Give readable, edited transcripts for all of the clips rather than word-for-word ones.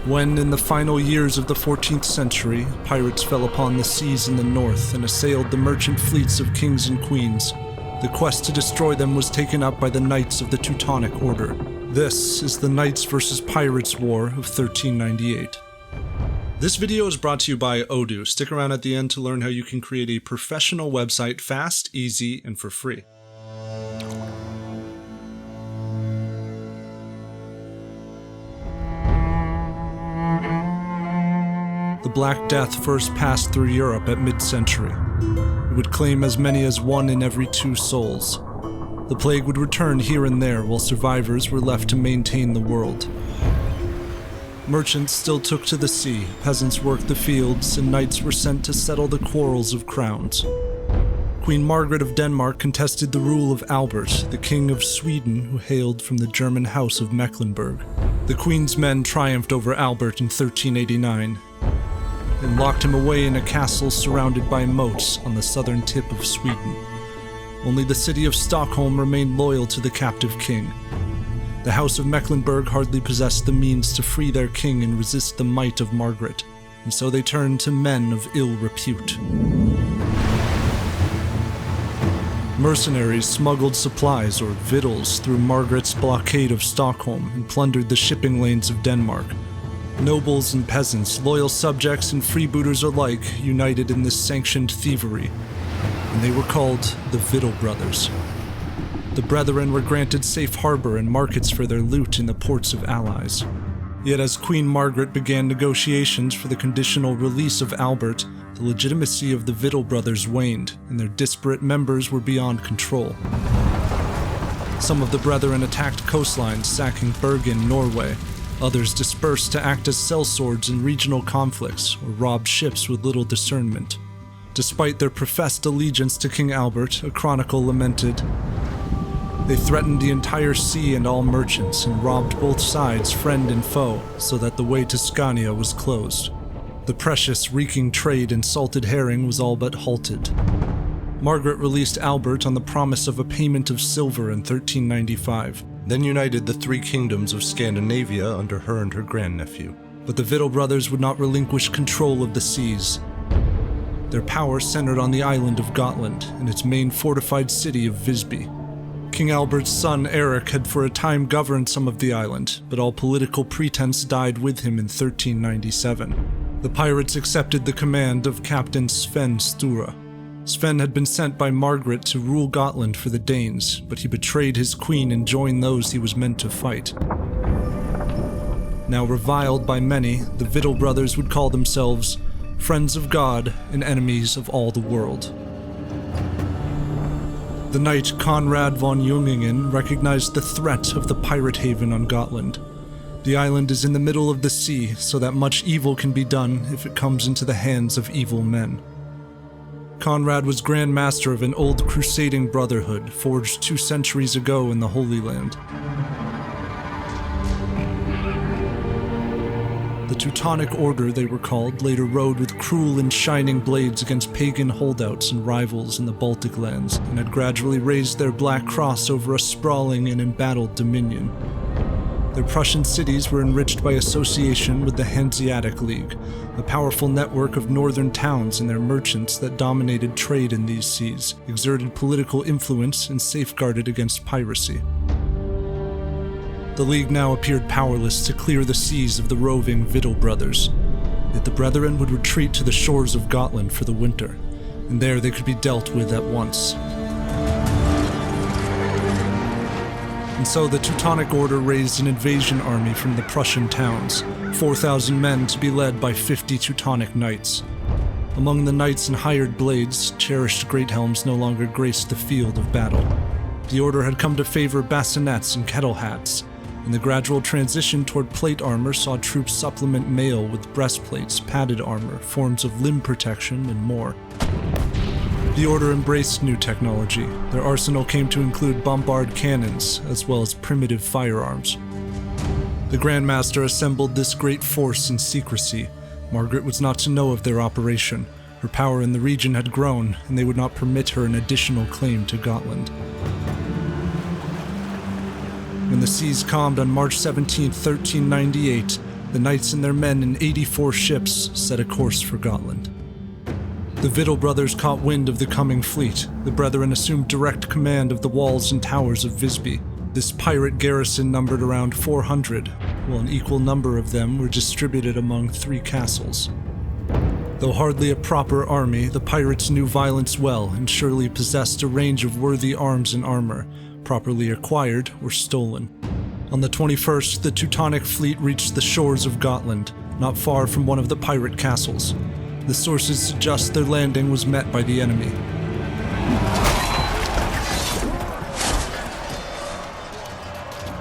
When, in the final years of the 14th century, pirates fell upon the seas in the north and assailed the merchant fleets of kings and queens, the quest to destroy them was taken up by the Knights of the Teutonic Order. This is the Knights versus Pirates War of 1398. This video is brought to you by Odoo. Stick around at the end to learn how you can create a professional website fast, easy, and for free. The Black Death first passed through Europe at mid-century. It would claim as many as 1 in every 2 souls. The plague would return here and there while survivors were left to maintain the world. Merchants still took to the sea, peasants worked the fields, and knights were sent to settle the quarrels of crowns. Queen Margaret of Denmark contested the rule of Albert, the King of Sweden, who hailed from the German house of Mecklenburg. The Queen's men triumphed over Albert in 1389 and locked him away in a castle surrounded by moats on the southern tip of Sweden. Only the city of Stockholm remained loyal to the captive king. The House of Mecklenburg hardly possessed the means to free their king and resist the might of Margaret, and so they turned to men of ill repute. Mercenaries smuggled supplies or victuals through Margaret's blockade of Stockholm and plundered the shipping lanes of Denmark. Nobles and peasants, loyal subjects and freebooters alike united in this sanctioned thievery, and they were called the Victual Brothers. The Brethren were granted safe harbor and markets for their loot in the ports of allies. Yet as Queen Margaret began negotiations for the conditional release of Albert, the legitimacy of the Victual Brothers waned, and their disparate members were beyond control. Some of the Brethren attacked coastlines, sacking Bergmann, Norway. Others dispersed to act as sellswords in regional conflicts, or robbed ships with little discernment. Despite their professed allegiance to King Albert, a chronicle lamented, "They threatened the entire sea and all merchants, and robbed both sides, friend and foe, so that the way to Scania was closed. The precious, reeking trade in salted herring was all but halted." Margaret released Albert on the promise of a payment of silver in 1395, then united the 3 kingdoms of Scandinavia under her and her grandnephew. But the Victual Brothers would not relinquish control of the seas. Their power centered on the island of Gotland and its main fortified city of Visby. King Albert's son Eric had for a time governed some of the island, but all political pretense died with him in 1397. The pirates accepted the command of Captain Sven Sture. Sven had been sent by Margaret to rule Gotland for the Danes, but he betrayed his queen and joined those he was meant to fight. Now reviled by many, the Victual Brothers would call themselves friends of God and enemies of all the world. The knight Conrad von Jungingen recognized the threat of the pirate haven on Gotland. The island is in the middle of the sea, so that much evil can be done if it comes into the hands of evil men. Conrad was Grand Master of an old crusading brotherhood forged 2 centuries ago in the Holy Land. The Teutonic Order, they were called, later rode with cruel and shining blades against pagan holdouts and rivals in the Baltic lands, and had gradually raised their black cross over a sprawling and embattled dominion. Their Prussian cities were enriched by association with the Hanseatic League, a powerful network of northern towns and their merchants that dominated trade in these seas, exerted political influence, and safeguarded against piracy. The League now appeared powerless to clear the seas of the roving Victual Brothers, yet the Brethren would retreat to the shores of Gotland for the winter, and there they could be dealt with at once. And so the Teutonic Order raised an invasion army from the Prussian towns, 4,000 men to be led by 50 Teutonic Knights. Among the knights and hired blades, cherished great helms no longer graced the field of battle. The order had come to favor bassinets and kettle hats, and the gradual transition toward plate armor saw troops supplement mail with breastplates, padded armor, forms of limb protection, and more. The Order embraced new technology. Their arsenal came to include bombard cannons, as well as primitive firearms. The Grand Master assembled this great force in secrecy. Margaret was not to know of their operation. Her power in the region had grown, and they would not permit her an additional claim to Gotland. When the seas calmed on March 17, 1398, The knights and their men in 84 ships set a course for Gotland. The Victual Brothers caught wind of the coming fleet. The Brethren assumed direct command of the walls and towers of Visby. This pirate garrison numbered around 400, while an equal number of them were distributed among 3 castles. Though hardly a proper army, the pirates knew violence well and surely possessed a range of worthy arms and armor, properly acquired or stolen. On the 21st, the Teutonic fleet reached the shores of Gotland, not far from one of the pirate castles. The sources suggest their landing was met by the enemy.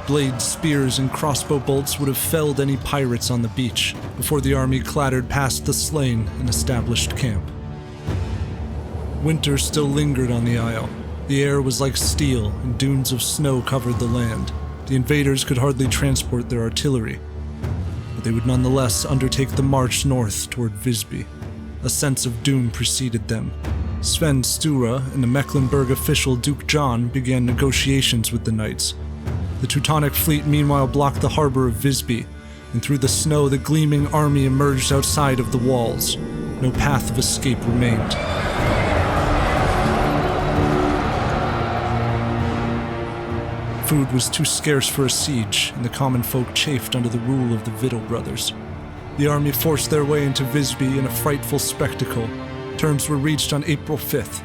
Blades, spears, and crossbow bolts would have felled any pirates on the beach before the army clattered past the slain and established camp. Winter still lingered on the isle. The air was like steel, and dunes of snow covered the land. The invaders could hardly transport their artillery, but they would nonetheless undertake the march north toward Visby. A sense of doom preceded them. Sven Sture and the Mecklenburg official Duke John began negotiations with the knights. The Teutonic fleet meanwhile blocked the harbor of Visby, and through the snow the gleaming army emerged outside of the walls. No path of escape remained. Food was too scarce for a siege, and the common folk chafed under the rule of the Victual Brothers. The army forced their way into Visby in a frightful spectacle. Terms were reached on April 5th.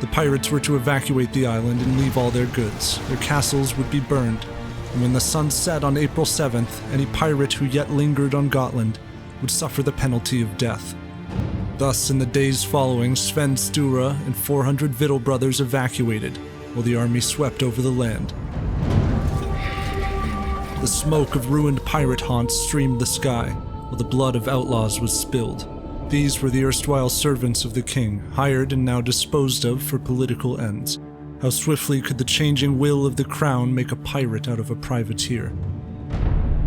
The pirates were to evacuate the island and leave all their goods. Their castles would be burned, and when the sun set on April 7th, any pirate who yet lingered on Gotland would suffer the penalty of death. Thus, in the days following, Sven Sture and 400 Victual Brothers evacuated, while the army swept over the land. The smoke of ruined pirate haunts streamed the sky, while the blood of outlaws was spilled. These were the erstwhile servants of the king, hired and now disposed of for political ends. How swiftly could the changing will of the crown make a pirate out of a privateer?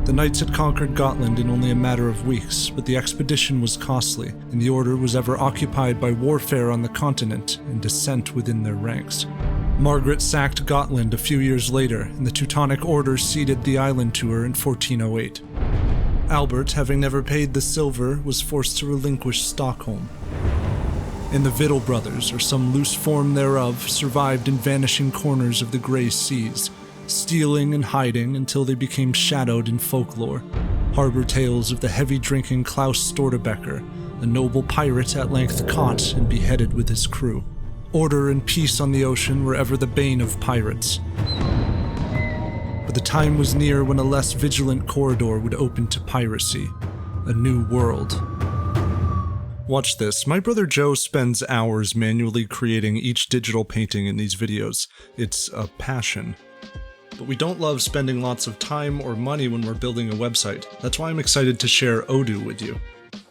The knights had conquered Gotland in only a matter of weeks, but the expedition was costly, and the order was ever occupied by warfare on the continent and dissent within their ranks. Margaret sacked Gotland a few years later, and the Teutonic Order ceded the island to her in 1408. Albert, having never paid the silver, was forced to relinquish Stockholm. And the Victual Brothers, or some loose form thereof, survived in vanishing corners of the Grey Seas, stealing and hiding until they became shadowed in folklore. Harbor tales of the heavy-drinking Klaus Stortebeker, a noble pirate at length caught and beheaded with his crew. Order and peace on the ocean were ever the bane of pirates. But the time was near when a less vigilant corridor would open to piracy, a new world. Watch this. My brother Joe spends hours manually creating each digital painting in these videos. It's a passion. But we don't love spending lots of time or money when we're building a website. That's why I'm excited to share Odoo with you.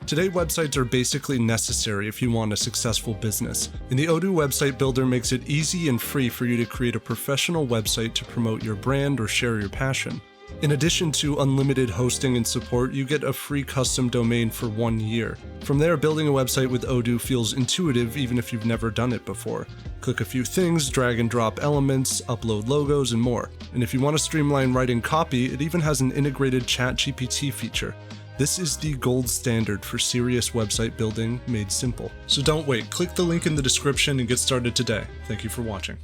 Today, websites are basically necessary if you want a successful business, and the Odoo website builder makes it easy and free for you to create a professional website to promote your brand or share your passion. In addition to unlimited hosting and support, you get a free custom domain for 1 year. From there, building a website with Odoo feels intuitive even if you've never done it before. Click a few things, drag and drop elements, upload logos, and more. And if you want to streamline writing copy, it even has an integrated ChatGPT feature. This is the gold standard for serious website building made simple. So don't wait, click the link in the description and get started today. Thank you for watching.